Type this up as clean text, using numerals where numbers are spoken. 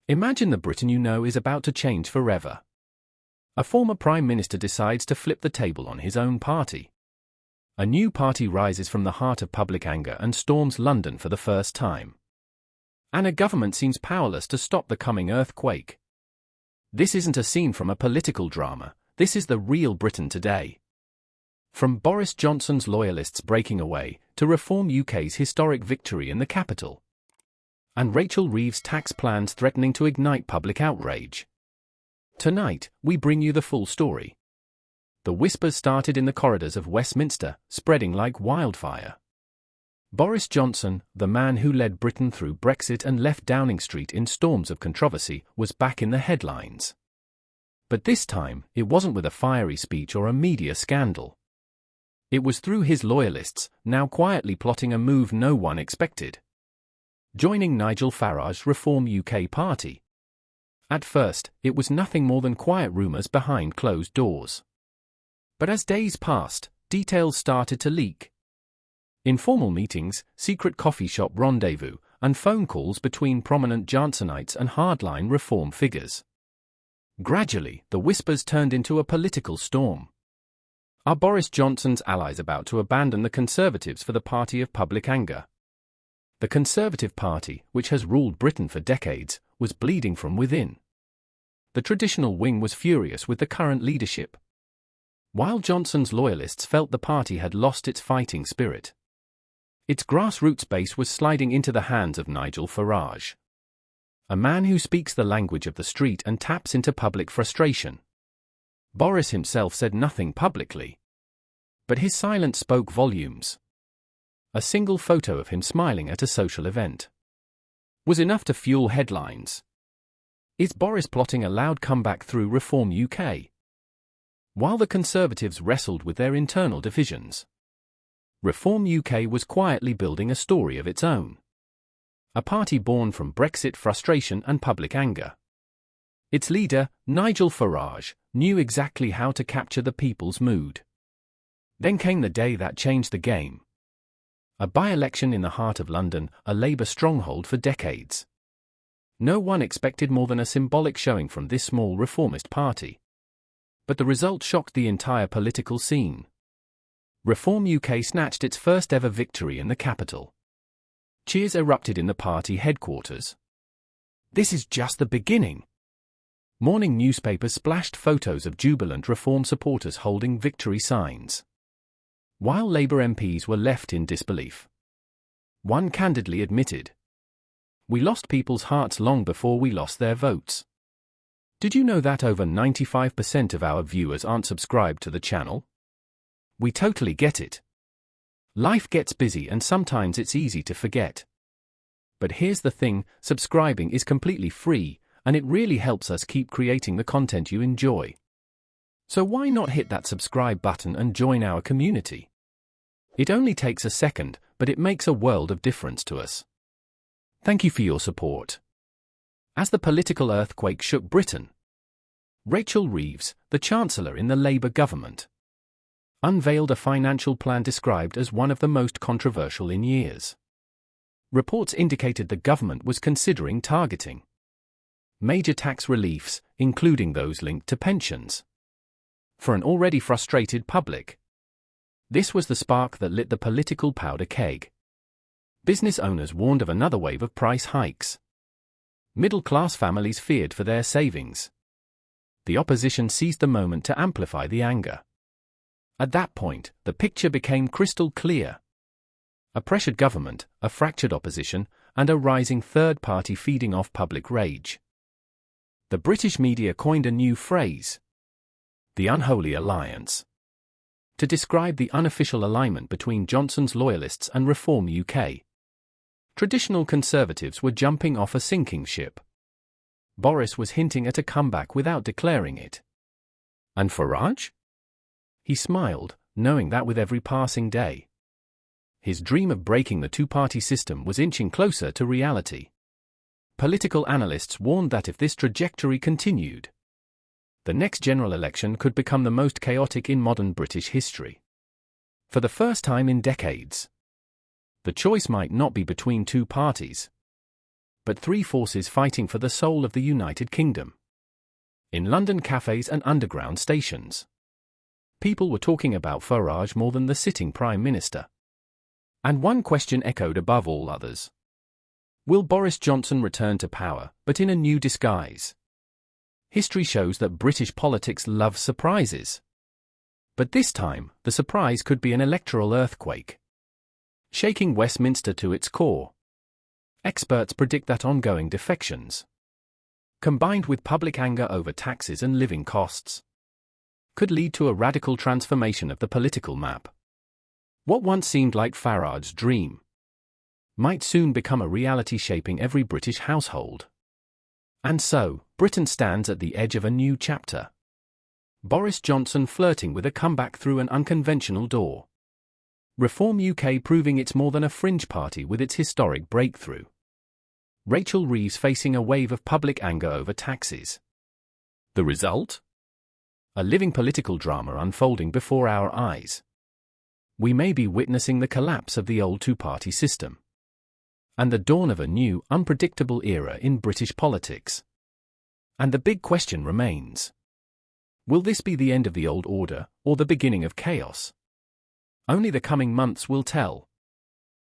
Imagine the Britain you know is about to change forever. A former Prime Minister decides to flip the table on his own party. A new party rises from the heart of public anger and storms London for the first time. And a government seems powerless to stop the coming earthquake. This isn't a scene from a political drama, this is the real Britain today. From Boris Johnson's loyalists breaking away, to Reform UK's historic victory in the capital. And Rachel Reeves' tax plans threatening to ignite public outrage. Tonight, we bring you the full story. The whispers started in the corridors of Westminster, spreading like wildfire. Boris Johnson, the man who led Britain through Brexit and left Downing Street in storms of controversy, was back in the headlines. But this time, it wasn't with a fiery speech or a media scandal. It was through his loyalists, now quietly plotting a move no one expected. Joining Nigel Farage's Reform UK party. At first, it was nothing more than quiet rumours behind closed doors. But as days passed, details started to leak. Informal meetings, secret coffee shop rendezvous, and phone calls between prominent Johnsonites and hardline reform figures. Gradually, the whispers turned into a political storm. Are Boris Johnson's allies about to abandon the Conservatives for the party of public anger? The Conservative Party, which has ruled Britain for decades, was bleeding from within. The traditional wing was furious with the current leadership. While Johnson's loyalists felt the party had lost its fighting spirit. Its grassroots base was sliding into the hands of Nigel Farage. A man who speaks the language of the street and taps into public frustration. Boris himself said nothing publicly. But his silence spoke volumes. A single photo of him smiling at a social event was enough to fuel headlines. Is Boris plotting a loud comeback through Reform UK? While the Conservatives wrestled with their internal divisions, Reform UK was quietly building a story of its own. A party born from Brexit frustration and public anger. Its leader, Nigel Farage, knew exactly how to capture the people's mood. Then came the day that changed the game. A by-election in the heart of London, a Labour stronghold for decades. No one expected more than a symbolic showing from this small reformist party. But the result shocked the entire political scene. Reform UK snatched its first ever victory in the capital. Cheers erupted in the party headquarters. This is just the beginning. Morning newspapers splashed photos of jubilant reform supporters holding victory signs. While Labour MPs were left in disbelief. One candidly admitted, "We lost people's hearts long before we lost their votes." Did you know that over 95% of our viewers aren't subscribed to the channel? We totally get it. Life gets busy and sometimes it's easy to forget. But here's the thing, subscribing is completely free, and it really helps us keep creating the content you enjoy. So why not hit that subscribe button and join our community? It only takes a second, but it makes a world of difference to us. Thank you for your support. As the political earthquake shook Britain, Rachel Reeves, the Chancellor in the Labour government, unveiled a financial plan described as one of the most controversial in years. Reports indicated the government was considering targeting major tax reliefs, including those linked to pensions, for an already frustrated public. This was the spark that lit the political powder keg. Business owners warned of another wave of price hikes. Middle-class families feared for their savings. The opposition seized the moment to amplify the anger. At that point, the picture became crystal clear. A pressured government, a fractured opposition, and a rising third party feeding off public rage. The British media coined a new phrase, the unholy alliance, to describe the unofficial alignment between Johnson's loyalists and Reform UK. Traditional Conservatives were jumping off a sinking ship. Boris was hinting at a comeback without declaring it. And Farage? He smiled, knowing that with every passing day, his dream of breaking the two-party system was inching closer to reality. Political analysts warned that if this trajectory continued, the next general election could become the most chaotic in modern British history. For the first time in decades, the choice might not be between two parties, but three forces fighting for the soul of the United Kingdom. In London cafes and underground stations, people were talking about Farage more than the sitting Prime Minister. And one question echoed above all others. Will Boris Johnson return to power, but in a new disguise? History shows that British politics loves surprises. But this time, the surprise could be an electoral earthquake, shaking Westminster to its core. Experts predict that ongoing defections, combined with public anger over taxes and living costs, could lead to a radical transformation of the political map. What once seemed like Farage's dream might soon become a reality shaping every British household. And so, Britain stands at the edge of a new chapter. Boris Johnson flirting with a comeback through an unconventional door. Reform UK proving it's more than a fringe party with its historic breakthrough. Rachel Reeves facing a wave of public anger over taxes. The result? A living political drama unfolding before our eyes. We may be witnessing the collapse of the old two-party system and the dawn of a new, unpredictable era in British politics. And the big question remains: will this be the end of the old order, or the beginning of chaos? Only the coming months will tell.